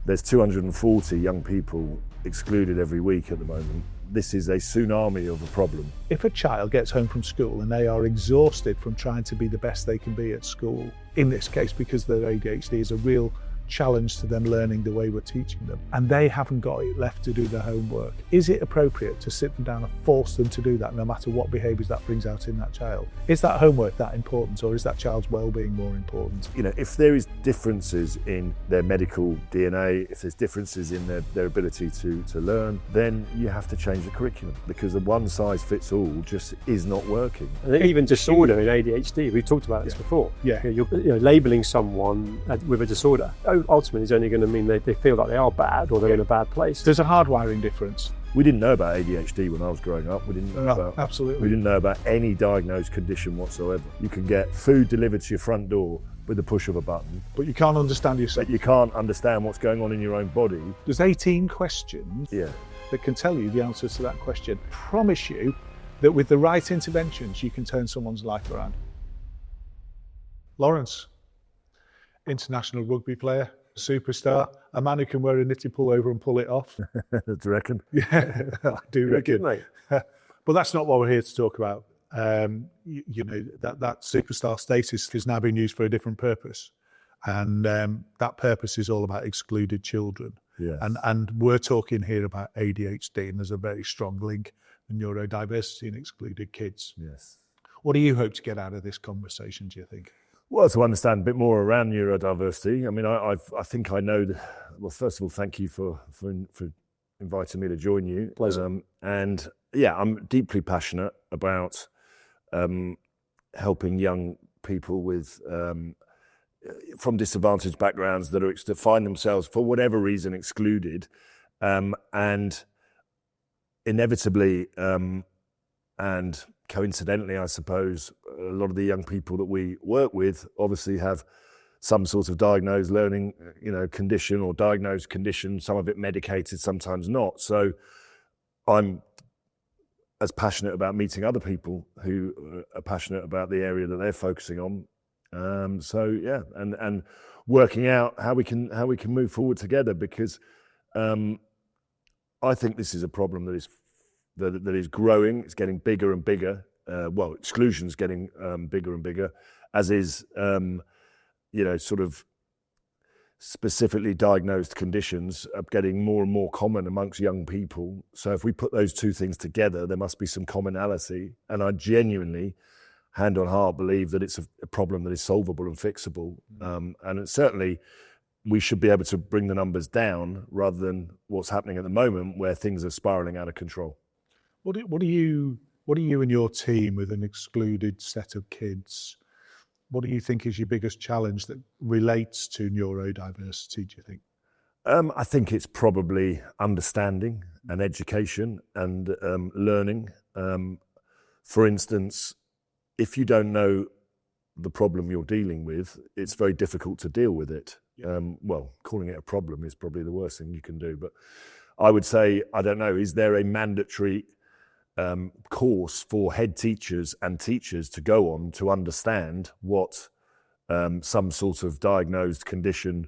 There's 240 young people excluded every week at the moment. This is a tsunami of a problem. If a child gets home from school and they are exhausted from trying to be the best they can be at school, in this case because their ADHD is a real challenge to them learning the way we're teaching them, and they haven't got it left to do their homework, is it appropriate to sit them down and force them to do that no matter what behaviours that brings out in that child? Is that homework that important, or is that child's well-being more important? You know, if there is differences in their medical DNA, if there's differences in their ability to learn, then you have to change the curriculum, because the one-size-fits-all just is not working. I think even disorder in ADHD, we've talked about this before. Yeah. You're labelling someone with a disorder ultimately is only going to mean they feel like they are bad or they're in a bad place. There's a hardwiring difference. We didn't know about ADHD when I was growing up. We didn't know absolutely. We didn't know about any diagnosed condition whatsoever. You can get food delivered to your front door with the push of a button. But you can't understand yourself. But you can't understand what's going on in your own body. There's 18 questions Yeah. that can tell you the answers to that question. Promise you that with the right interventions, you can turn someone's life around. Lawrence, international rugby player, superstar, a man who can wear a knitted pullover and pull it off. Do you reckon? Yeah, I do reckon. But that's not what we're here to talk about. You know, that superstar status has now been used for a different purpose. And that purpose is all about excluded children. Yes. And we're talking here about ADHD, and there's a very strong link with neurodiversity and excluded kids. Yes. What do you hope to get out of this conversation, do you think? Well, to understand a bit more around neurodiversity. I mean, I think I know. Well, first of all, thank you for inviting me to join you. Pleasure. And yeah, I'm deeply passionate about helping young people with from disadvantaged backgrounds that find themselves for whatever reason excluded, and inevitably and coincidentally, I suppose, a lot of the young people that we work with obviously have some sort of diagnosed learning, condition or diagnosed condition, some of it medicated, sometimes not. So I'm as passionate about meeting other people who are passionate about the area that they're focusing on. So yeah, and working out how we can move forward together, because I think this is a problem that is growing. It's getting bigger and bigger. Exclusion's getting bigger and bigger, as is sort of specifically diagnosed conditions are getting more and more common amongst young people. So if we put those two things together, there must be some commonality. And I genuinely, hand on heart, believe that it's a problem that is solvable and fixable. And certainly we should be able to bring the numbers down rather than what's happening at the moment, where things are spiraling out of control. What do you and your team with an excluded set of kids, what do you think is your biggest challenge that relates to neurodiversity, do you think? I think it's probably understanding and education and learning. For instance, if you don't know the problem you're dealing with, it's very difficult to deal with it. Yeah. Calling it a problem is probably the worst thing you can do. But I would say, I don't know, is there a mandatory course for head teachers and teachers to go on to understand what some sort of diagnosed condition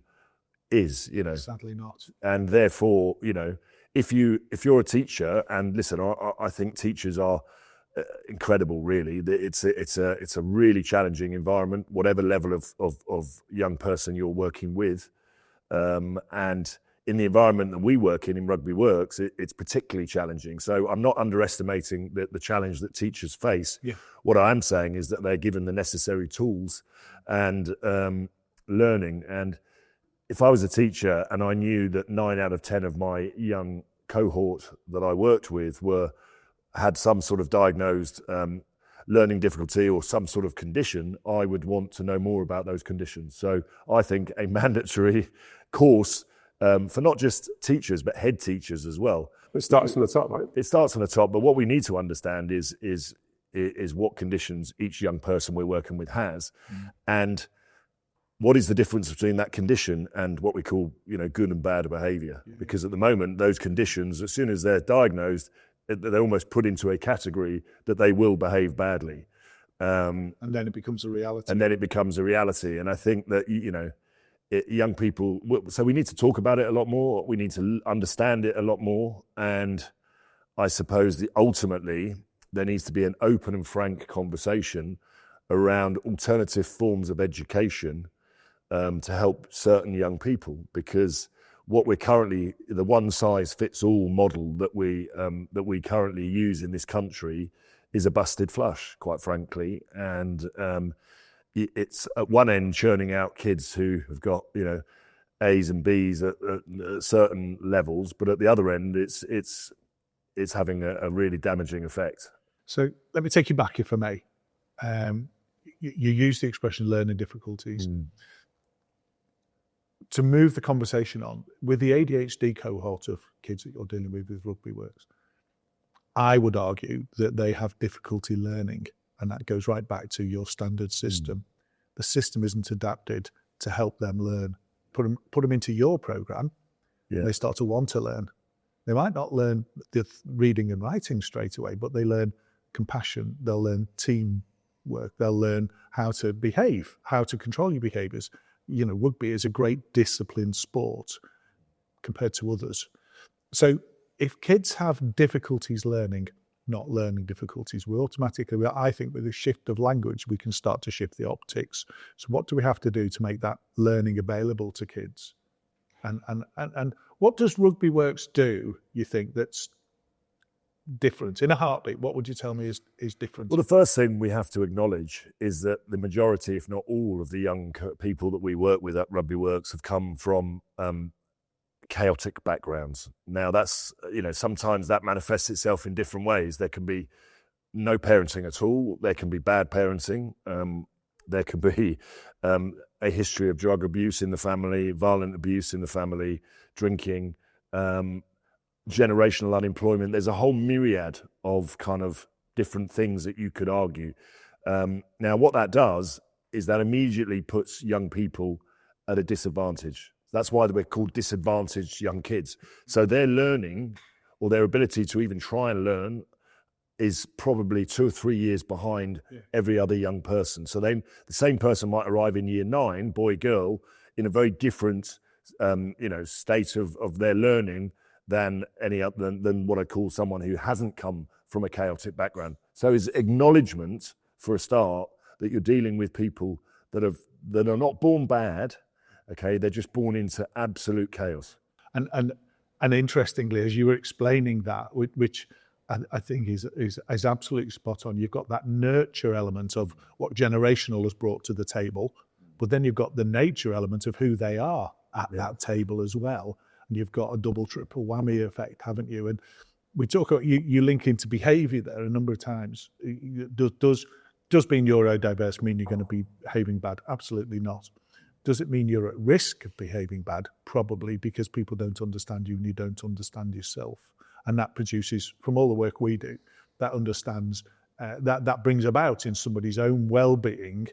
is, Sadly not. And therefore, if you're a teacher, and listen, I think teachers are incredible, really. It's a really challenging environment, whatever level of young person you're working with, and in the environment that we work in Rugby Works, it's particularly challenging. So I'm not underestimating the challenge that teachers face. Yeah. What I am saying is that they're given the necessary tools and learning. And if I was a teacher and I knew that 9 out of 10 of my young cohort that I worked with had some sort of diagnosed learning difficulty or some sort of condition, I would want to know more about those conditions. So I think a mandatory course for not just teachers, but head teachers as well. It starts from the top, right? It starts from the top, but what we need to understand is what conditions each young person we're working with has, and what is the difference between that condition and what we call, good and bad behaviour. Yeah. Because at the moment, those conditions, as soon as they're diagnosed, they're almost put into a category that they will behave badly. And then it becomes a reality. And I think that, young people, so we need to talk about it a lot more. We need to understand it a lot more. And I suppose ultimately there needs to be an open and frank conversation around alternative forms of education to help certain young people, because what we're currently, the one size fits all model that we currently use in this country is a busted flush, quite frankly. And it's at one end churning out kids who have got, A's and B's at certain levels, but at the other end, it's having a really damaging effect. So let me take you back, if I may. You use the expression learning difficulties. To move the conversation on, with the ADHD cohort of kids that you're dealing with Rugby Works, I would argue that they have difficulty learning, and that goes right back to your standard system. The system isn't adapted to help them learn. Put them into your program, they start to want to learn. They might not learn the reading and writing straight away, but they learn compassion, they'll learn teamwork, they'll learn how to behave, how to control your behaviours. Rugby is a great disciplined sport compared to others. So if kids have difficulties learning, not learning difficulties, we automatically, I think with a shift of language, we can start to shift the optics. So what do we have to do to make that learning available to kids? And what does Rugby Works do, you think, that's different? In a heartbeat, what would you tell me is different? Well, the first thing we have to acknowledge is that the majority, if not all, of the young people that we work with at Rugby Works have come from chaotic backgrounds. Now, that's, sometimes that manifests itself in different ways. There can be no parenting at all. There can be bad parenting. There can be a history of drug abuse in the family, violent abuse in the family, drinking, generational unemployment. There's a whole myriad of kind of different things that you could argue. Now, what that does is that immediately puts young people at a disadvantage. That's why we're called disadvantaged young kids. So their learning, or their ability to even try and learn, is probably 2 or 3 years behind every other young person. So the same person might arrive in year 9, boy, girl, in a very different state of their learning than any other than what I call someone who hasn't come from a chaotic background. So it's acknowledgement, for a start, that you're dealing with people that are not born bad. Okay, they're just born into absolute chaos. And interestingly, as you were explaining that, which I think is absolutely spot on. You've got that nurture element of what generational has brought to the table, but then you've got the nature element of who they are at that table as well. And you've got a double, triple whammy effect, haven't you? And we talk about, you link into behaviour there a number of times. Does being neurodiverse mean you're going to be behaving bad? Absolutely not. Does it mean you're at risk of behaving bad? Probably, because people don't understand you and you don't understand yourself. And that produces, from all the work we do, that understands, that brings about in somebody's own well-being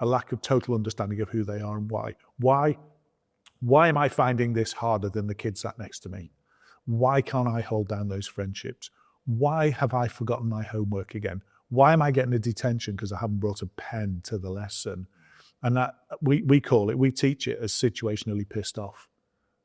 a lack of total understanding of who they are and why. Why am I finding this harder than the kid sat next to me? Why can't I hold down those friendships? Why have I forgotten my homework again? Why am I getting a detention because I haven't brought a pen to the lesson? And that we teach it as situationally pissed off,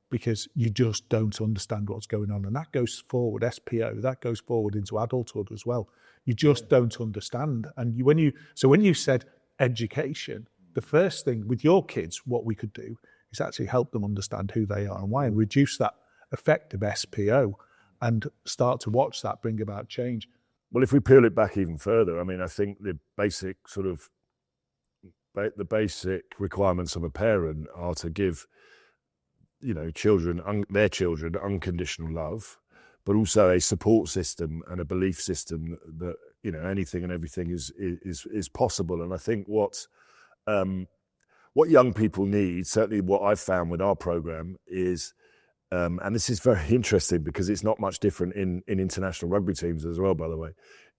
because you just don't understand what's going on. And that goes forward, SPO, that goes forward into adulthood as well. You just don't understand. And when you said education, the first thing with your kids, what we could do is actually help them understand who they are and why, and reduce that effect of SPO and start to watch that bring about change. Well, if we peel it back even further, I mean, I think the basic requirements of a parent are to give, their children unconditional love, but also a support system and a belief system that anything and everything is possible. And I think what young people need, certainly what I've found with our program, is, and this is very interesting because it's not much different in international rugby teams as well, by the way,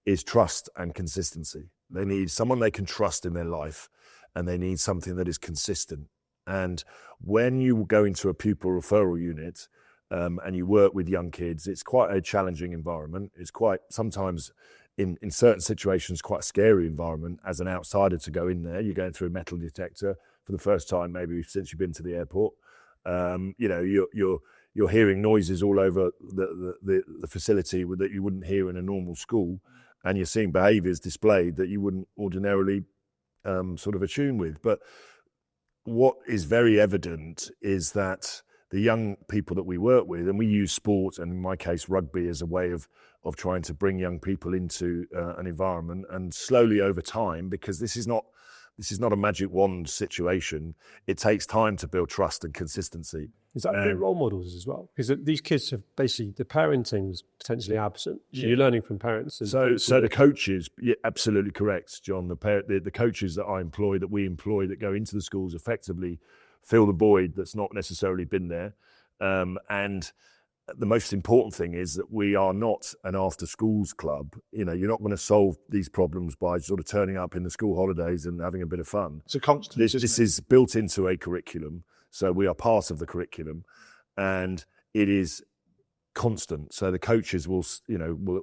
is trust and consistency. They need someone they can trust in their life, and they need something that is consistent. And when you go into a pupil referral unit and you work with young kids, it's quite a challenging environment. It's quite, sometimes in certain situations, quite a scary environment as an outsider to go in there. You're going through a metal detector. for the first time maybe since you've been to the airport. You're hearing noises all over the facility that you wouldn't hear in a normal school, and you're seeing behaviours displayed that you wouldn't ordinarily sort of attune with. But what is very evident is that the young people that we work with, and we use sport, and in my case rugby, as a way of trying to bring young people into an environment, and slowly over time, because this is not a magic wand situation. It takes time to build trust and consistency. Is that good role models as well? Because these kids have basically, the parenting was potentially absent. So you're learning from parents. So the coaches, yeah, absolutely correct, John. The coaches that we employ that go into the schools effectively fill the void that's not necessarily been there. And the most important thing is that we are not an after-schools club. You're not going to solve these problems by sort of turning up in the school holidays and having a bit of fun. It's a constant. This is built into a curriculum, so we are part of the curriculum, and it is constant. So the coaches will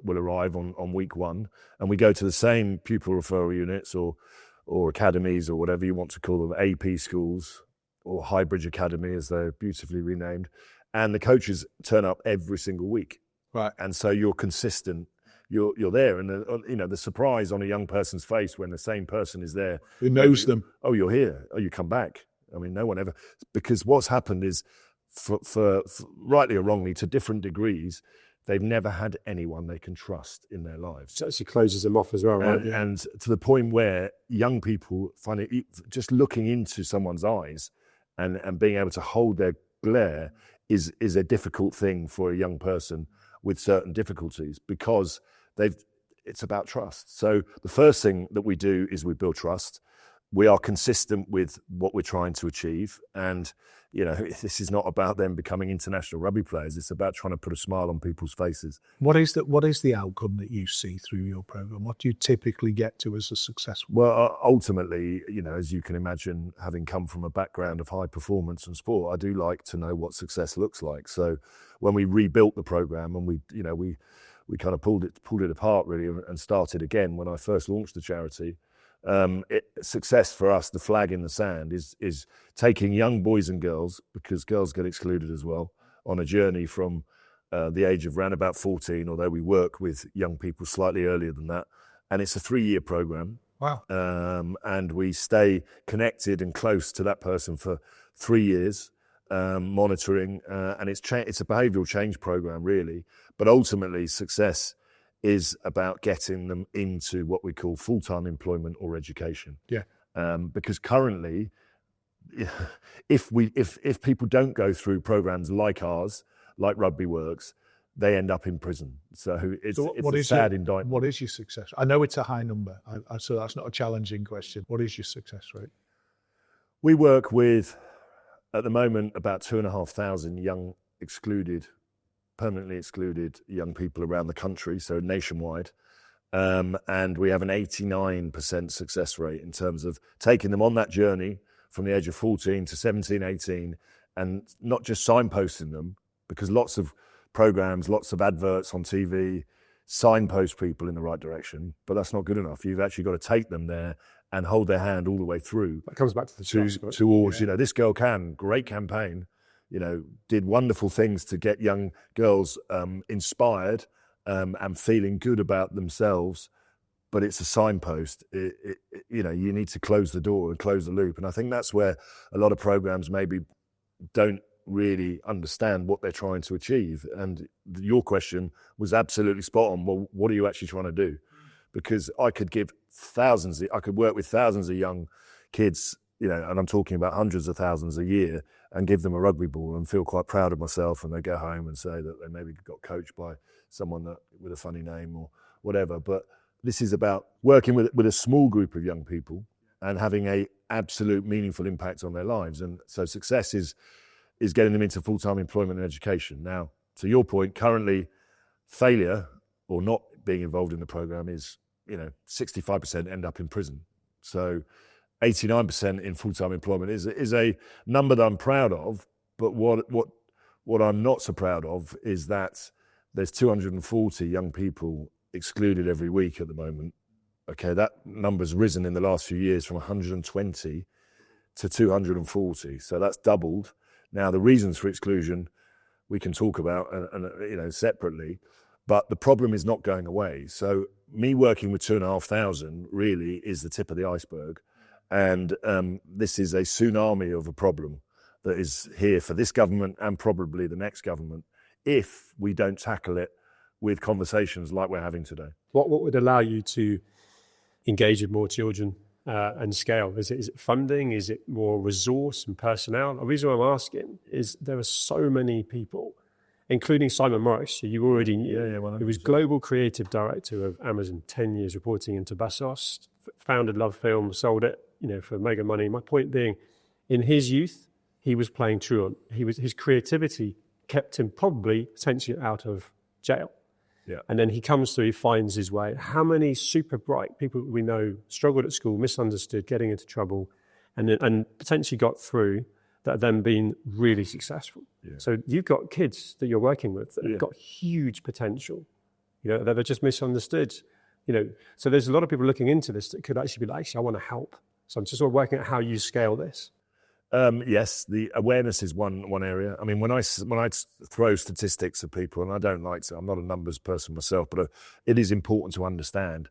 arrive on week one, and we go to the same pupil referral units or academies or whatever you want to call them, AP schools or Highbridge Academy as they're beautifully renamed. And the coaches turn up every single week, right? And so you're consistent. You're there, and the surprise on a young person's face when the same person is there, who knows them. Oh, you're here. Oh, you come back. I mean, no one ever, because what's happened is, for rightly or wrongly, to different degrees, they've never had anyone they can trust in their lives. So it actually closes them off as well, right? And to the point where young people find it, just looking into someone's eyes and being able to hold their glare is a difficult thing for a young person with certain difficulties, because it's about trust. So the first thing that we do is we build trust. We are consistent with what we're trying to achieve, and this is not about them becoming international rugby players. It's about trying to put a smile on people's faces. What is the outcome that you see through your program? What do you typically get to as a successful? Well, ultimately, as you can imagine, having come from a background of high performance and sport, I do like to know what success looks like. So when we rebuilt the program and we kind of pulled it apart really and started again when I first launched the charity. Success for us, the flag in the sand, is taking young boys and girls, because girls get excluded as well, on a journey from the age of around about 14, although we work with young people slightly earlier than that. And it's a 3-year program. Wow. And we stay connected and close to that person for 3 years, monitoring. And it's a behavioural change program, really. But ultimately, success is about getting them into what we call full-time employment or education. Yeah. Because currently, if people don't go through programs like ours, like Rugby Works, they end up in prison. So it's a sad indictment. What is your success? I know it's a high number, so that's not a challenging question. What is your success rate? We work with, at the moment, about 2,500 young permanently excluded young people around the country, so nationwide. And we have an 89% success rate in terms of taking them on that journey from the age of 14 to 17, 18, and not just signposting them, because lots of programs, lots of adverts on TV signpost people in the right direction, but that's not good enough. You've actually got to take them there and hold their hand all the way through. That comes back to the trust. Towards, this girl can, great campaign, did wonderful things to get young girls inspired and feeling good about themselves, but it's a signpost. You need to close the door and close the loop. And I think that's where a lot of programs maybe don't really understand what they're trying to achieve. And your question was absolutely spot on. Well, what are you actually trying to do? Because I could work with thousands of young kids, and I'm talking about hundreds of thousands a year, and give them a rugby ball and feel quite proud of myself, and they go home and say that they maybe got coached by someone with a funny name or whatever. But this is about working with a small group of young people and having a absolute meaningful impact on their lives. And so success is getting them into full-time employment and education. Now, to your point, currently failure or not being involved in the program is, 65% end up in prison. So 89% in full-time employment is a number that I'm proud of, but what I'm not so proud of is that there's 240 young people excluded every week at the moment. Okay, that number's risen in the last few years from 120 to 240. So that's doubled. Now, the reasons for exclusion we can talk about and separately, but the problem is not going away. So me working with 2,500 really is the tip of the iceberg. And this is a tsunami of a problem that is here for this government and probably the next government if we don't tackle it with conversations like we're having today. What would allow you to engage with more children and scale? Is it funding? Is it more resource and personnel? The reason why I'm asking is there are so many people, including Simon Morris, who you already knew, who was Global Creative Director of Amazon, 10 years reporting into Bassos, founded Love Film, sold it, for mega money. My point being, in his youth, he was playing truant. His creativity kept him probably potentially out of jail. Yeah. And then he comes through, he finds his way. How many super bright people we know struggled at school, misunderstood, getting into trouble, and potentially got through, that have then been really successful. Yeah. So you've got kids that you're working with that have got huge potential, that are just misunderstood. So there's a lot of people looking into this that could actually be like, actually, I want to help. So I'm just sort of working out how you scale this. Yes, the awareness is one area. I mean, when I throw statistics at people, and I don't like to, I'm not a numbers person myself, but it is important to understand,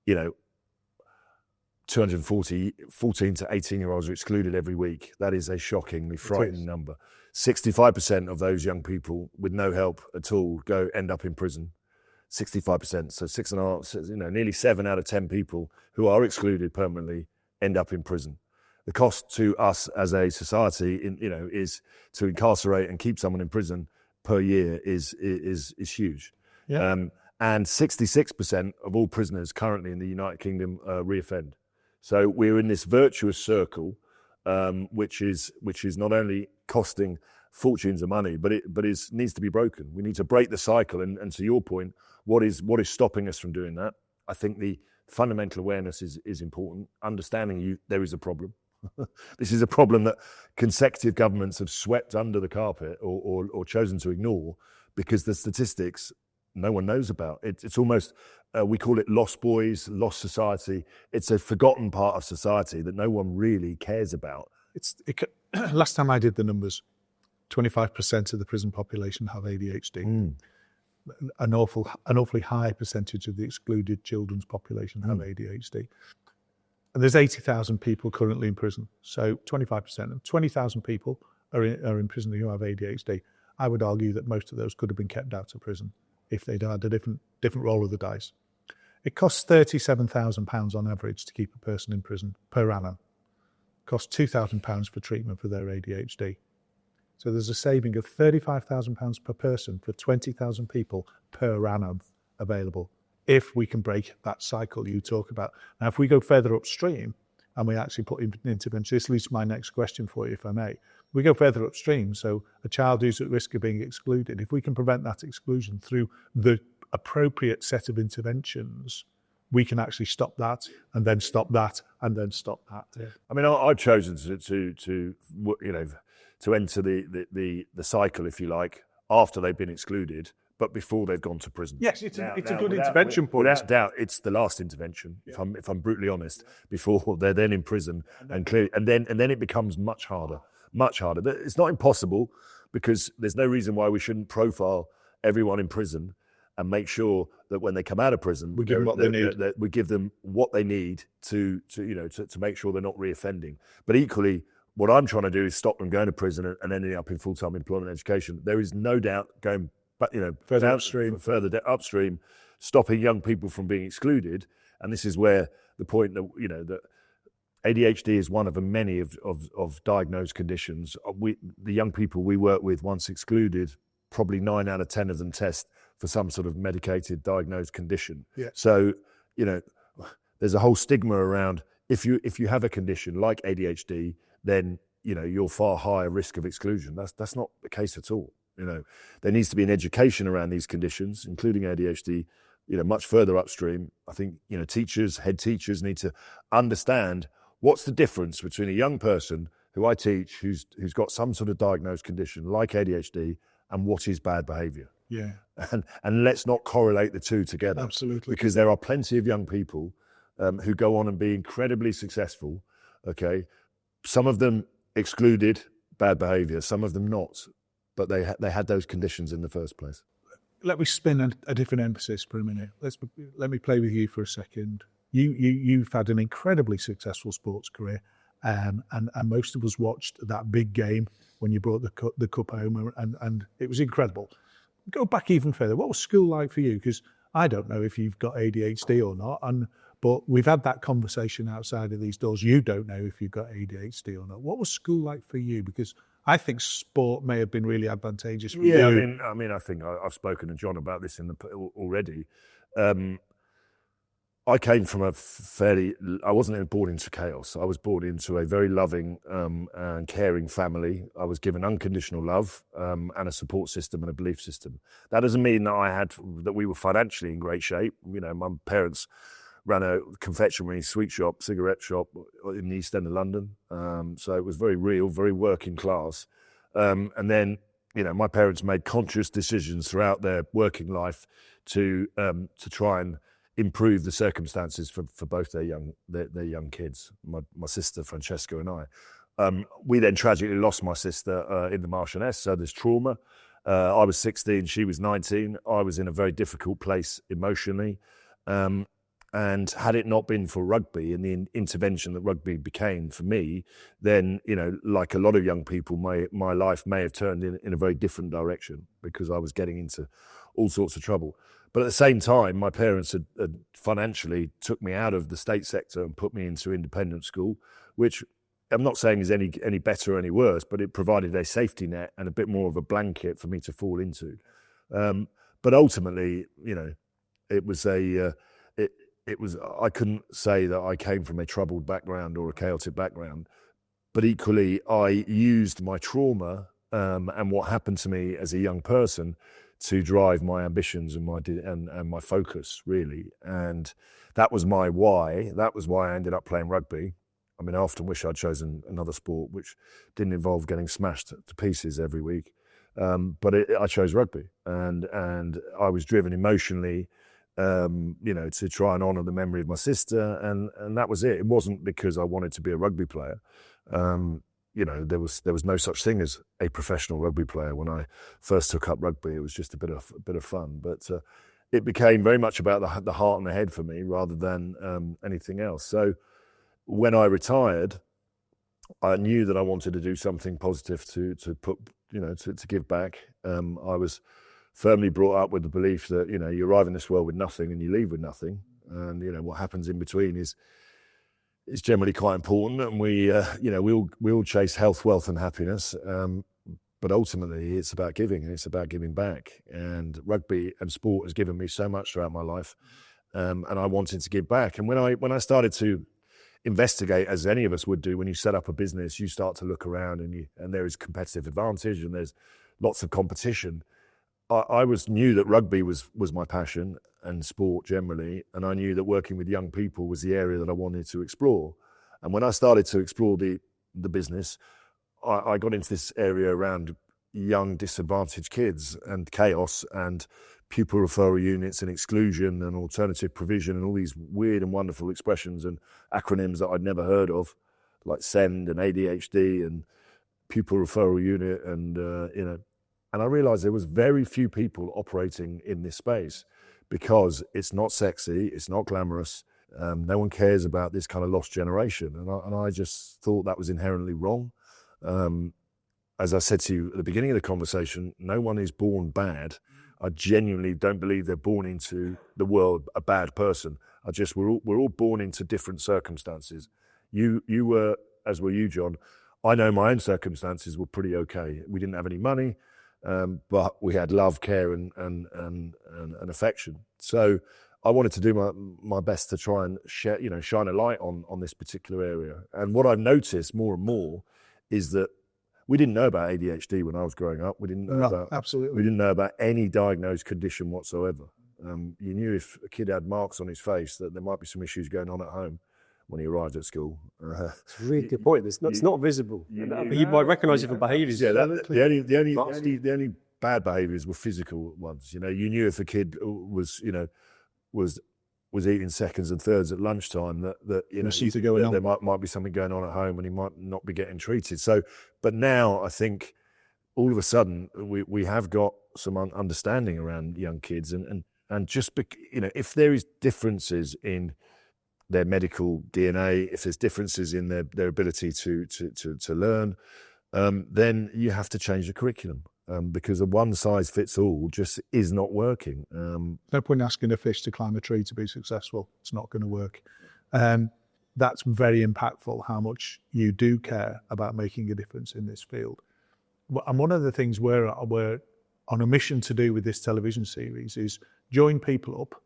240 14 to 18-year-olds are excluded every week. That is a shockingly frightening number. 65% of those young people with no help at all end up in prison. 65%, so 6.5, nearly 7 out of 10 people who are excluded permanently end up in prison. The cost to us as a society, is to incarcerate and keep someone in prison per year is huge. Yeah. And 66% of all prisoners currently in the United Kingdom reoffend. So we're in this virtuous circle, which is not only costing fortunes of money, but it needs to be broken. We need to break the cycle. And to your point, what is stopping us from doing that? I think the fundamental awareness is important. Understanding there is a problem. This is a problem that consecutive governments have swept under the carpet or chosen to ignore because the statistics no one knows about. It's almost, we call it lost boys, lost society. It's a forgotten part of society that no one really cares about. Last time I did the numbers, 25% of the prison population have ADHD. An awfully high percentage of the excluded children's population have ADHD. And there's 80,000 people currently in prison. So 25% of 20,000 people are in prison who have ADHD. I would argue that most of those could have been kept out of prison if they'd had a different roll of the dice. It costs £37,000 on average to keep a person in prison per annum. It costs £2,000 for treatment for their ADHD. So there's a saving of £35,000 per person for 20,000 people per annum available, if we can break that cycle you talk about. Now, if we go further upstream and we actually put in intervention, this leads to my next question for you, if I may. We go further upstream, so a child who's at risk of being excluded, if we can prevent that exclusion through the appropriate set of interventions, we can actually stop that, and then stop that, and then stop that. Yeah. I mean, I've chosen to enter the cycle, if you like, after they've been excluded, but before they've gone to prison. Yes, it's a good intervention point. Without doubt, it's the last intervention. Yeah. If I'm brutally honest, before they're then in prison, and then it becomes much harder. Much harder. It's not impossible, because there's no reason why we shouldn't profile everyone in prison and make sure that when they come out of prison, we give them what they need. We give them what they need to make sure they're not reoffending. But equally, what I'm trying to do is stop them going to prison and ending up in full-time employment education. There is no doubt going, further upstream, stopping young people from being excluded. And this is where the point that that ADHD is one of the many of diagnosed conditions. The young people we work with, once excluded, probably 9 out of 10 of them test for some sort of medicated diagnosed condition. Yeah. So there's a whole stigma around if you have a condition like ADHD, then you're far higher risk of exclusion. That's not the case at all. There needs to be an education around these conditions, including ADHD, much further upstream. I think head teachers need to understand what's the difference between a young person who I teach who's got some sort of diagnosed condition like ADHD and what is bad behaviour. Yeah. And let's not correlate the two together. Absolutely. Because there are plenty of young people who go on and be incredibly successful, okay, some of them excluded bad behaviour, some of them not, but they had those conditions in the first place. Let me spin a different emphasis for a minute. Let me play with you for a second. You've had an incredibly successful sports career, and most of us watched that big game when you brought the cup home, and it was incredible. Go back even further. What was school like for you? Because I don't know if you've got ADHD or not, but we've had that conversation outside of these doors. You don't know if you've got ADHD or not. What was school like for you? Because I think sport may have been really advantageous for you. Yeah, I mean, I think I've spoken to John about this already. I came from I wasn't born into chaos. I was born into a very loving and caring family. I was given unconditional love and a support system and a belief system. That doesn't mean that we were financially in great shape. You know, my parents ran a confectionery, sweet shop, cigarette shop in the East End of London. So it was very real, very working class. And then, you know, my parents made conscious decisions throughout their working life to try and improve the circumstances for both their young kids, my sister Francesca and I. We then tragically lost my sister in the Marchioness, so there's trauma. I was 16, she was 19. I was in a very difficult place emotionally. And had it not been for rugby and the intervention that rugby became for me, then, you know, like a lot of young people, my life may have turned in a very different direction because I was getting into all sorts of trouble. But at the same time, my parents had financially took me out of the state sector and put me into independent school, which I'm not saying is any better or any worse, but it provided a safety net and a bit more of a blanket for me to fall into. But ultimately, you know, it was I couldn't say that I came from a troubled background or a chaotic background, but equally I used my trauma and what happened to me as a young person to drive my ambitions and my focus, really. And that was my why. That was why I ended up playing rugby. I mean, I often wish I'd chosen another sport which didn't involve getting smashed to pieces every week. But I chose rugby, and I was driven emotionally, you know, to try and honour the memory of my sister, and that was it. It wasn't because I wanted to be a rugby player. You know, there was no such thing as a professional rugby player when I first took up rugby. It was just a bit of fun, but it became very much about the heart and the head for me rather than anything else. So when I retired, I knew that I wanted to do something positive to give back. I was firmly brought up with the belief that, you know, you arrive in this world with nothing and you leave with nothing, and you know what happens in between is generally quite important, and we all chase health, wealth, and happiness. But ultimately, it's about giving, and it's about giving back. And rugby and sport has given me so much throughout my life, and I wanted to give back. And when I started to investigate, as any of us would do, when you set up a business, you start to look around, and there is competitive advantage, and there's lots of competition. I knew that rugby was my passion, and sport generally, and I knew that working with young people was the area that I wanted to explore. And when I started to explore the business, I got into this area around young disadvantaged kids and chaos and pupil referral units and exclusion and alternative provision and all these weird and wonderful expressions and acronyms that I'd never heard of, like SEND and ADHD and pupil referral unit, and and I realised there was very few people operating in this space because it's not sexy, it's not glamorous, no one cares about this kind of lost generation, and I just thought that was inherently wrong. As I said to you at the beginning of the conversation, no one is born bad. I genuinely don't believe they're born into the world a bad person. We're all born into different circumstances. You were, as were you, John. I know my own circumstances were pretty okay. We didn't have any money, but we had love, care, and affection. So I wanted to do my best to try and shine a light on this particular area. And what I've noticed more and more is that we didn't know about ADHD when I was growing up. We didn't know about any diagnosed condition whatsoever. You knew if a kid had marks on his face that there might be some issues going on at home when he arrived at school. It's a really good point. It's not visible. You might recognise it for behaviours. Yeah, the only bad behaviours were physical ones. You know, you knew if a kid was was eating seconds and thirds at lunchtime, that there might be something going on at home and he might not be getting treated. So, but now I think all of a sudden we have got some understanding around young kids, and just if there is differences in their medical DNA, if there's differences in their ability to learn, then you have to change the curriculum. Because a one-size-fits-all just is not working. No point asking a fish to climb a tree to be successful. It's not going to work. That's very impactful, how much you do care about making a difference in this field. And one of the things we're on a mission to do with this television series is join people up,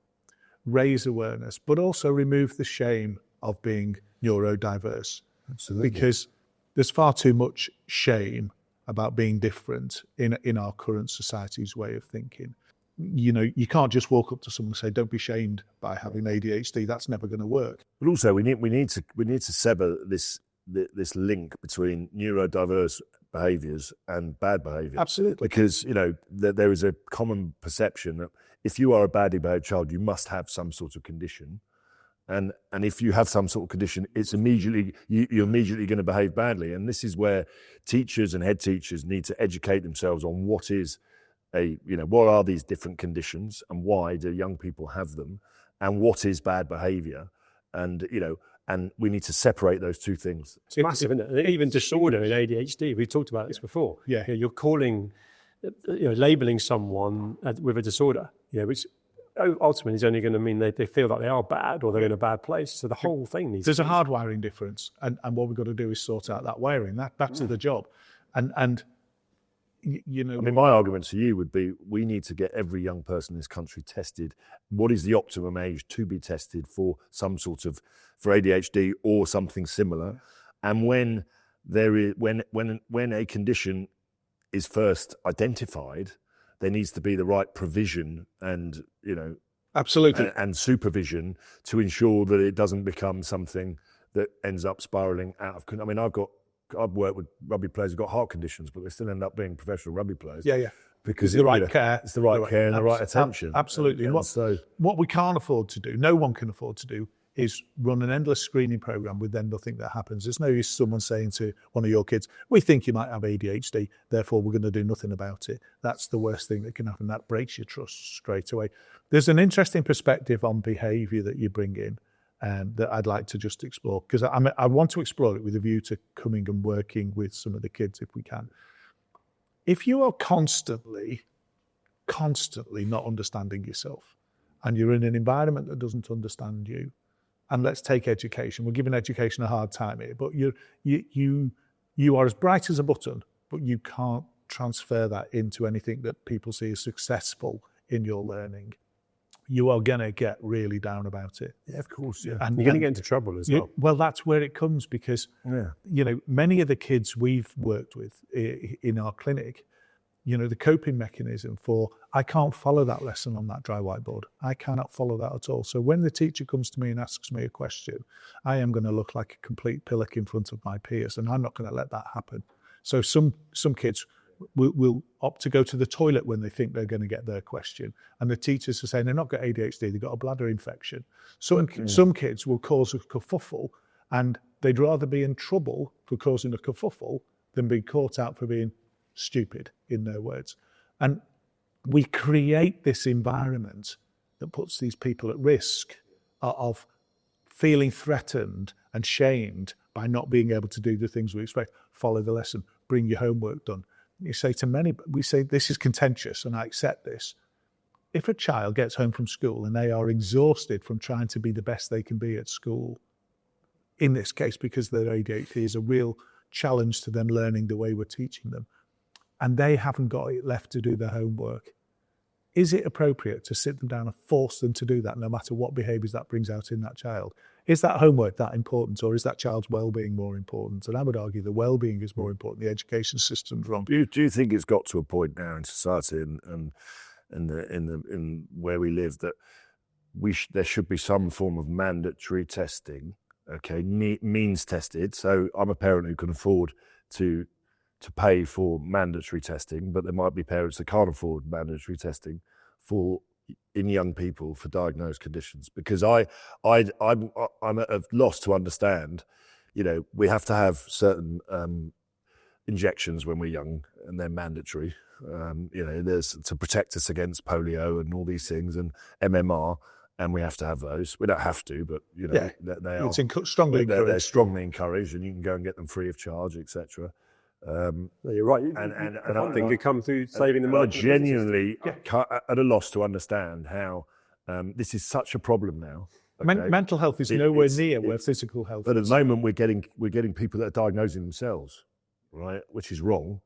raise awareness, but also remove the shame of being neurodiverse. Absolutely. Because there's far too much shame about being different in our current society's way of thinking. You can't just walk up to someone and say, "Don't be shamed by having ADHD." That's never going to work. But also, we need to sever this link between neurodiverse behaviours and bad behaviour. Absolutely, because there is a common perception that if you are a badly behaved child, you must have some sort of condition. And if you have some sort of condition, it's you're immediately going to behave badly. And this is where teachers and head teachers need to educate themselves on what are these different conditions and why do young people have them, and what is bad behaviour, and we need to separate those two things. It's massive, isn't it? Even disorder in ADHD, we've talked about this before. Yeah, you're calling, labelling someone with a disorder, which ultimately is only going to mean they feel like they are bad or they're in a bad place. So the whole thing needs. There's a hardwiring difference, and what we've got to do is sort out that wiring. That's the job, and my argument to you would be we need to get every young person in this country tested. What is the optimum age to be tested for for ADHD or something similar? And when a condition is first identified, there needs to be the right provision and absolutely and supervision to ensure that it doesn't become something that ends up spiralling out of. I mean, I've worked with rugby players who've got heart conditions, but they still end up being professional rugby players. Yeah. Because it's the right care. It's the right care and the right attention. Absolutely. And what we can't afford to do, no one can afford to do, is run an endless screening program with then nothing that happens. There's no use someone saying to one of your kids, "We think you might have ADHD, therefore we're going to do nothing about it." That's the worst thing that can happen. That breaks your trust straight away. There's an interesting perspective on behaviour that you bring in that I'd like to just explore, because I want to explore it with a view to coming and working with some of the kids if we can. If you are constantly not understanding yourself, and you're in an environment that doesn't understand you, and let's take education. We're giving education a hard time here, but you are as bright as a button, but you can't transfer that into anything that people see as successful in your learning. You are going to get really down about it. Yeah, of course. Yeah, and you're going to get into trouble as well. Well, that's where it comes, because many of the kids we've worked with in our clinic, the coping mechanism for, I can't follow that lesson on that dry whiteboard. I cannot follow that at all. So when the teacher comes to me and asks me a question, I am going to look like a complete pillock in front of my peers, and I'm not going to let that happen. So some kids will opt to go to the toilet when they think they're going to get their question. And the teachers are saying they've not got ADHD, they've got a bladder infection. Some kids will cause a kerfuffle, and they'd rather be in trouble for causing a kerfuffle than be caught out for being stupid, in their words. And we create this environment that puts these people at risk of feeling threatened and shamed by not being able to do the things we expect. Follow the lesson, bring your homework done. We say this is contentious, and I accept this. If a child gets home from school and they are exhausted from trying to be the best they can be at school, in this case because their ADHD is a real challenge to them learning the way we're teaching them, and they haven't got it left to do their homework, is it appropriate to sit them down and force them to do that, no matter what behaviours that brings out in that child? Is that homework that important, or is that child's well-being more important? And I would argue the well-being is more important. The education system's wrong. Do you think it's got to a point now in society and in where we live that there should be some form of mandatory testing? Okay, means tested. So I'm a parent who can afford to pay for mandatory testing, but there might be parents that can't afford mandatory testing for in young people for diagnosed conditions, because I'm at a loss to understand. We have to have certain injections when we're young, and they're mandatory. There's to protect us against polio and all these things, and MMR, and we have to have those. We don't have to, but they are strongly encouraged. They're strongly encouraged, and you can go and get them free of charge, etc. You're right. And funding could come through saving the money. I'm genuinely at a loss to understand how this is such a problem now. Okay? Mental health is nowhere near where physical health is. But at the moment, we're getting people that are diagnosing themselves, right, which is wrong.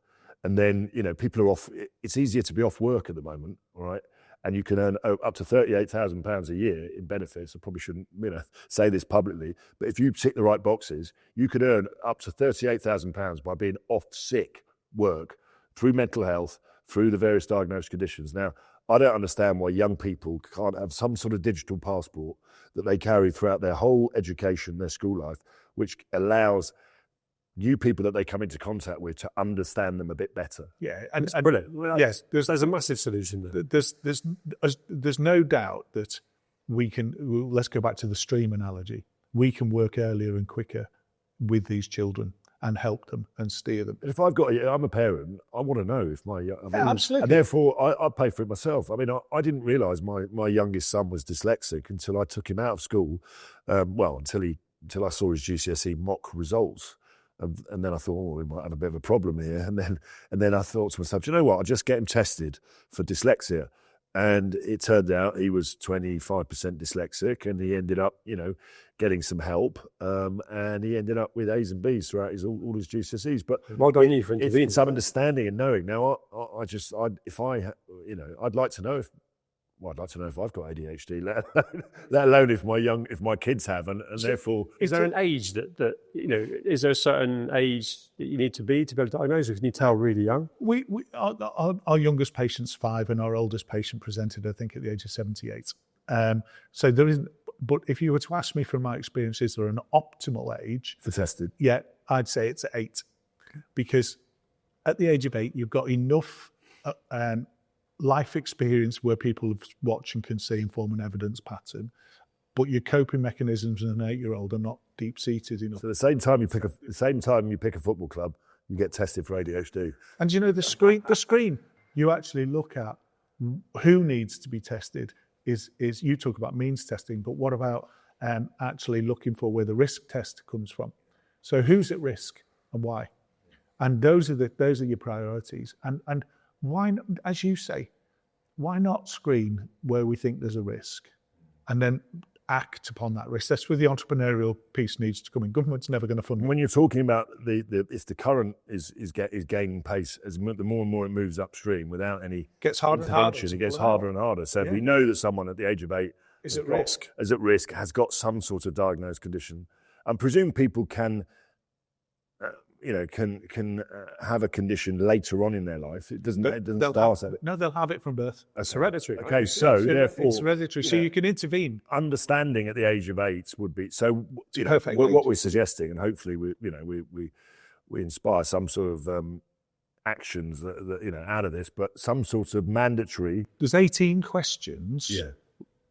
And then people are off. It's easier to be off work at the moment, all right. And you can earn up to £38,000 a year in benefits. I probably shouldn't, say this publicly, but if you tick the right boxes, you could earn up to £38,000 by being off sick work through mental health, through the various diagnosed conditions. Now, I don't understand why young people can't have some sort of digital passport that they carry throughout their whole education, their school life, which allows new people that they come into contact with to understand them a bit better. Yeah, and brilliant. Well, yes, there's a massive solution there. There's no doubt that we can. Let's go back to the stream analogy. We can work earlier and quicker with these children and help them and steer them. If I'm a parent, I want to know if my absolutely, and therefore I pay for it myself. I mean, I didn't realise my youngest son was dyslexic until I took him out of school. Until I saw his GCSE mock results. And then I thought, we might have a bit of a problem here. And then I thought to myself, you know what? I'll just get him tested for dyslexia. And it turned out he was 25% dyslexic, and he ended up, getting some help. And he ended up with A's and B's throughout all his GCSEs. But well done you for intervening. It's some understanding and knowing. Now, I'd like to know if I've got ADHD, let alone if my kids have, and therefore. Is there an age that is there a certain age that you need to be able to diagnose? Can you tell really young? Our youngest patient's 5, and our oldest patient presented, I think, at the age of 78. So there isn't. But if you were to ask me from my experience, is there an optimal age for tested? Yeah, I'd say it's 8, because at the age of 8, you've got enough. Life experience where people watch and can see and form an evidence pattern, but your coping mechanisms in an 8-year-old are not deep-seated enough. So the same time you pick a football club, you get tested for ADHD. And the screen you actually look at who needs to be tested is you talk about means testing, but what about actually looking for where the risk test comes from? So who's at risk and why? And those are your priorities. And why, as you say, why not screen where we think there's a risk and then act upon that risk? That's where the entrepreneurial piece needs to come in. Government's never going to fund it. When you're talking about if the current is gaining pace, as the more and more it moves upstream without any gets harder and harder. It gets harder and harder. So if we know that someone at the age of 8 is at risk, has got some sort of diagnosed condition, and presume people can have a condition later on in their life. It doesn't start at it. No, they'll have it from birth. It's hereditary. Okay, so therefore it's hereditary. So you can intervene. Understanding at the age of 8 would be so. Perfect. What we're suggesting, and hopefully we inspire some sort of actions that out of this, but some sort of mandatory. There's 18 questions. Yeah.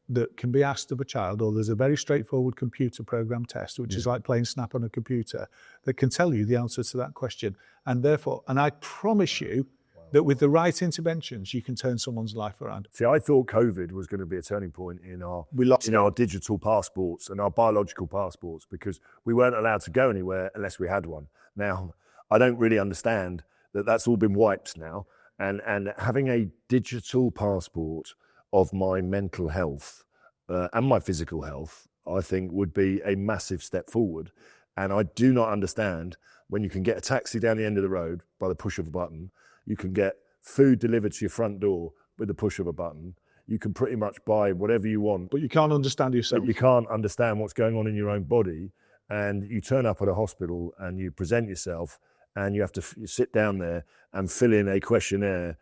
That can be asked of a child, or there's a very straightforward computer program test, which is like playing Snap on a computer, that can tell you the answer to that question. And therefore, I promise you that with the right interventions, you can turn someone's life around. See, I thought COVID was going to be a turning point in our digital passports and our biological passports, because we weren't allowed to go anywhere unless we had one. Now, I don't really understand that that's all been wiped now, and having a digital passport of my mental health and my physical health, I think would be a massive step forward. And I do not understand when you can get a taxi down the end of the road by the push of a button, you can get food delivered to your front door with the push of a button, you can pretty much buy whatever you want. But you can't understand yourself. But you can't understand what's going on in your own body. And you turn up at a hospital and you present yourself, and you have to sit down there and fill in a questionnaire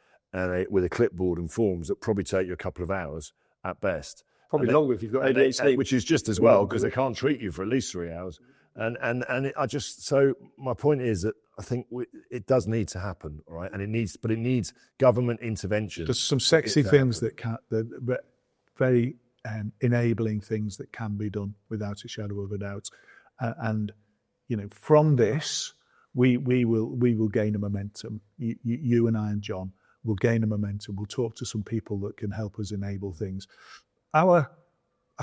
with a clipboard and forms that probably take you a couple of hours at best. Probably longer if you've got ADHD. Which is just as well, because they can't treat you for at least 3 hours. So my point is that I think it does need to happen, all right? And it needs government intervention. There's some sexy things very enabling things that can be done without a shadow of a doubt. And from this, we will gain a momentum. You and I and John will gain a momentum. We'll talk to some people that can help us enable things. I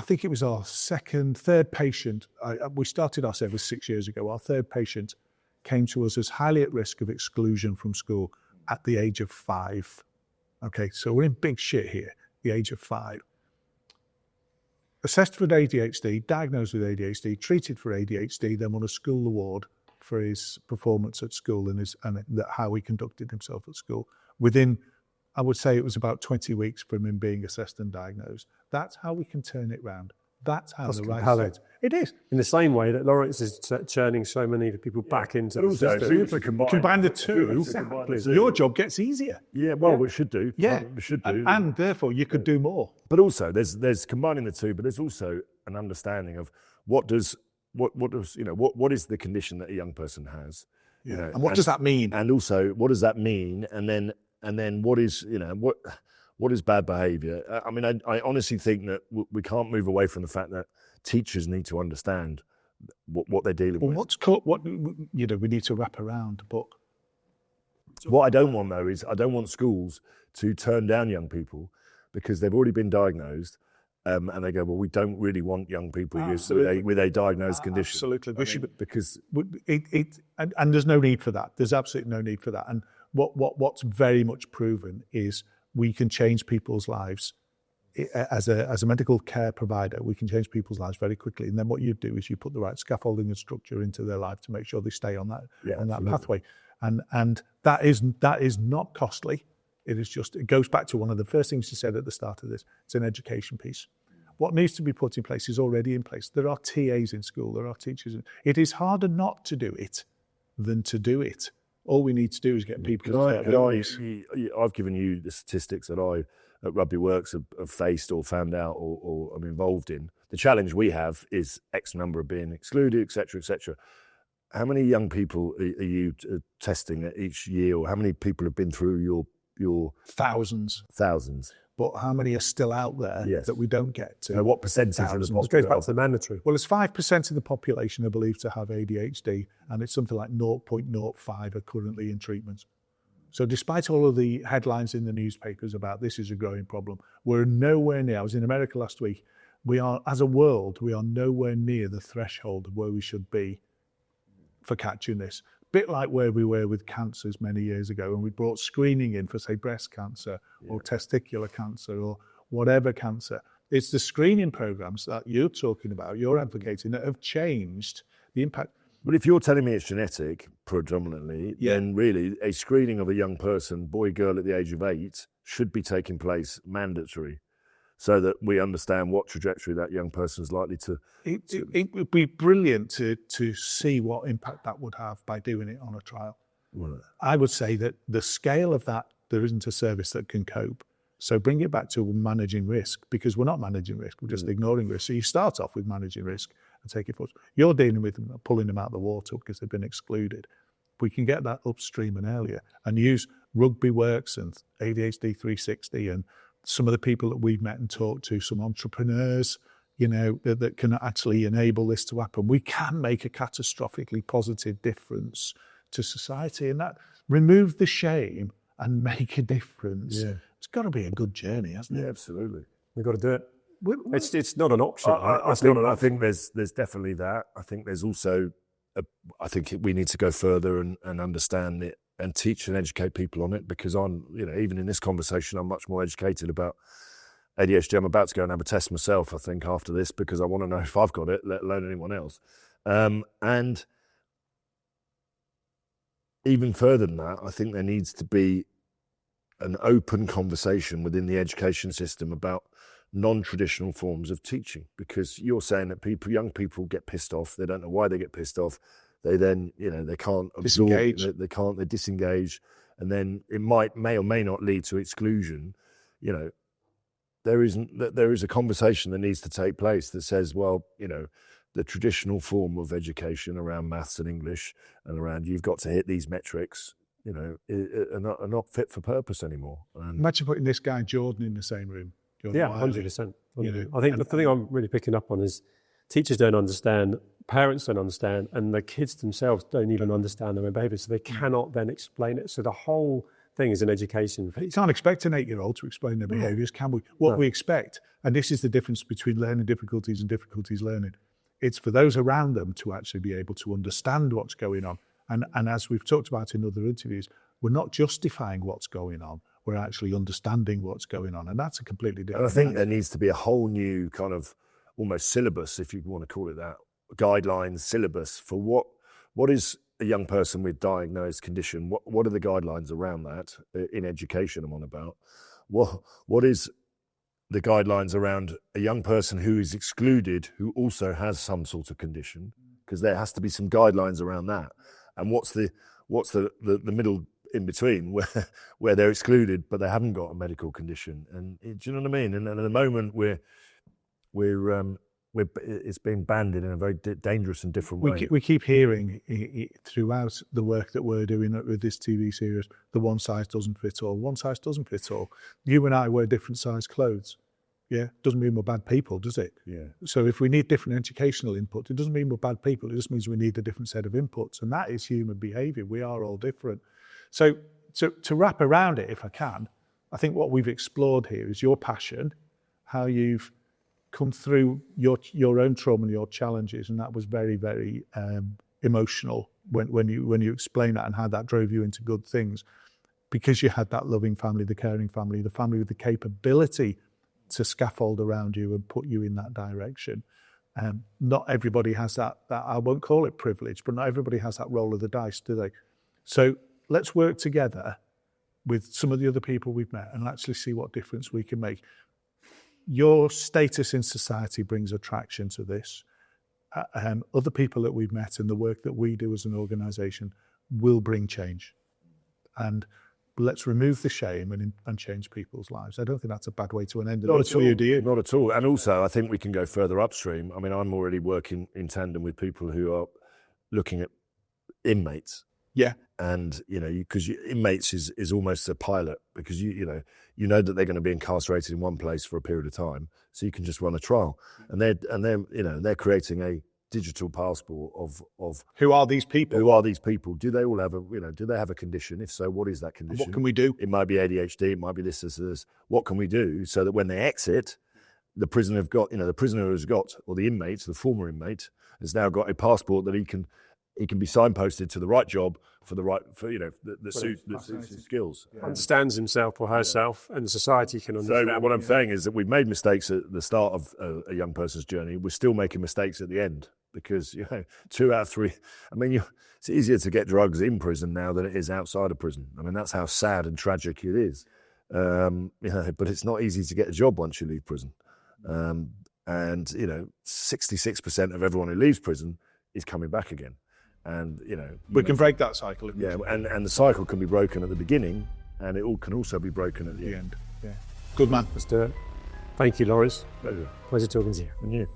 think it was our third patient. We started our service 6 years ago. Our third patient came to us as highly at risk of exclusion from school at the age of 5. Okay, so we're in big shit here, the age of 5. Assessed with ADHD, diagnosed with ADHD, treated for ADHD, then won a school award for his performance at school and how he conducted himself at school. Within, I would say it was about 20 weeks from him being assessed and diagnosed. That's how we can turn it round. That's how the right side. It is. In the same way that Lawrence is churning so many people back into the system. Combine the two, your job gets easier. Yeah, well, it should do. Yeah, it should do. And therefore, you could do more. But also, there's combining the two, but there's also an understanding of what is the condition that a young person has. And what does that mean? And also, what does that mean? And then what is what is bad behaviour? I mean, I honestly think that we can't move away from the fact that teachers need to understand what they're dealing with. We need to wrap around. But what I don't want though is I don't want schools to turn down young people because they've already been diagnosed. And they go, well, we don't really want young people with a diagnosed condition. Absolutely, because and there's no need for that. There's absolutely no need for that. And what's very much proven is we can change people's lives as a medical care provider. We can change people's lives very quickly. And then what you do is you put the right scaffolding and structure into their life to make sure they stay on that pathway. And that is not costly. It goes back to one of the first things you said at the start of this. It's an education piece. What needs to be put in place is already in place. There are TAs in school, there are teachers. It is harder not to do it than to do it. All we need to do is get people I've given you the statistics that I, at Rugby Works, have faced or found out or I'm involved in. The challenge we have is X number of being excluded, et cetera, et cetera. How many young people are you testing each year, or how many people have been through your thousands. But how many are still out there that we don't get to? What percentage of the population? It goes back to the mandatory. Well, it's 5% of the population are believed to have ADHD, and it's something like 0.05 are currently in treatment. So despite all of the headlines in the newspapers about this is a growing problem, we're nowhere near. I was in America last week. As a world, we are nowhere near the threshold of where we should be for catching this. Bit like where we were with cancers many years ago, when we brought screening in for, say, breast cancer or testicular cancer or whatever cancer. It's the screening programs that you're talking about, you're advocating, that have changed the impact. But if you're telling me it's genetic predominantly, then really a screening of a young person, boy, girl at the age of 8, should be taking place mandatory, so that we understand what trajectory that young person is likely to. It would be brilliant to see what impact that would have by doing it on a trial. Well, I would say that the scale of that, there isn't a service that can cope. So bring it back to managing risk, because we're not managing risk, we're just ignoring risk. So you start off with managing risk and take it forward. You're dealing with them, pulling them out of the water because they've been excluded. We can get that upstream and earlier and use Rugby Works and ADHD 360 and some of the people that we've met and talked to, some entrepreneurs, that can actually enable this to happen. We can make a catastrophically positive difference to society, and that remove the shame and make a difference. Yeah. It's got to be a good journey, hasn't it? yeah, absolutely. We've got to do it. It's not an option. I think there's definitely that. I think there's also, I think we need to go further and understand it and teach and educate people on it, because even in this conversation, I'm much more educated about ADHD. I'm about to go and have a test myself, I think, after this, because I want to know if I've got it, let alone anyone else. And even further than that, I think there needs to be an open conversation within the education system about non-traditional forms of teaching, because you're saying that young people get pissed off. They don't know why they get pissed off. They then, they can't absorb, they disengage, and then it may or may not lead to exclusion. There is a conversation that needs to take place that says, well, the traditional form of education around maths and English and around you've got to hit these metrics, are not fit for purpose anymore. Imagine putting this guy Jordan in the same room. Yeah, 100%. I think the thing I'm really picking up on is teachers don't understand, parents don't understand, and the kids themselves don't even understand their own behaviour, so they cannot then explain it. So the whole thing is an education. You can't expect an 8-year-old to explain their behaviours, can we? What we expect, and this is the difference between learning difficulties and difficulties learning, it's for those around them to actually be able to understand what's going on. And as we've talked about in other interviews, we're not justifying what's going on, we're actually understanding what's going on. And that's a completely different And I think there needs to be a whole new kind of almost syllabus, if you want to call it that, guidelines, syllabus for what is a young person with diagnosed condition, what are the guidelines around that in education I'm on about? What is the guidelines around a young person who is excluded, who also has some sort of condition? Because there has to be some guidelines around that. And what's the middle in between where they're excluded but they haven't got a medical condition? And do you know what I mean? And at the moment it's being banded in a very dangerous and different way. We keep hearing throughout the work that we're doing with this TV series, the one size doesn't fit all. One size doesn't fit all. You and I wear different size clothes. Yeah, doesn't mean we're bad people, does it? Yeah. So if we need different educational input, it doesn't mean we're bad people. It just means we need a different set of inputs, and that is human behaviour. We are all different. So to wrap around it, if I can, I think what we've explored here is your passion, how you've come through your own trauma and your challenges, and that was very, very emotional when you explain that and how that drove you into good things, because you had that loving family, the caring family, the family with the capability to scaffold around you and put you in that direction. Not everybody has that, I won't call it privilege, but not everybody has that roll of the dice, do they? So let's work together with some of the other people we've met and actually see what difference we can make. Your status in society brings attraction to this. Other people that we've met and the work that we do as an organisation will bring change. And let's remove the shame and change people's lives. I don't think that's a bad way to an end. Not at all. Do you? Not at all. And also, I think we can go further upstream. I mean, I'm already working in tandem with people who are looking at inmates. Yeah. And, because inmates is almost a pilot, because you know that they're going to be incarcerated in one place for a period of time, so you can just run a trial. And they're creating a digital passport of who are these people? Who are these people? Do they all have do they have a condition? If so, what is that condition? What can we do? It might be ADHD, it might be this. What can we do so that when they exit, the prisoner has got, or the inmate, the former inmate, has now got a passport that he can be signposted to the right job that suits his skills. Yeah. Understands himself or herself, and society can understand. So what I'm saying is that we've made mistakes at the start of a young person's journey. We're still making mistakes at the end, because 2 out of 3. I mean, it's easier to get drugs in prison now than it is outside of prison. I mean, that's how sad and tragic it is. But it's not easy to get a job once you leave prison. And 66% of everyone who leaves prison is coming back again. And we can break that cycle. And the cycle can be broken at the beginning, and it all can also be broken at the end. Yeah, good man. Let's do it. Thank you, Lawrence. Pleasure. Pleasure talking to you. And you.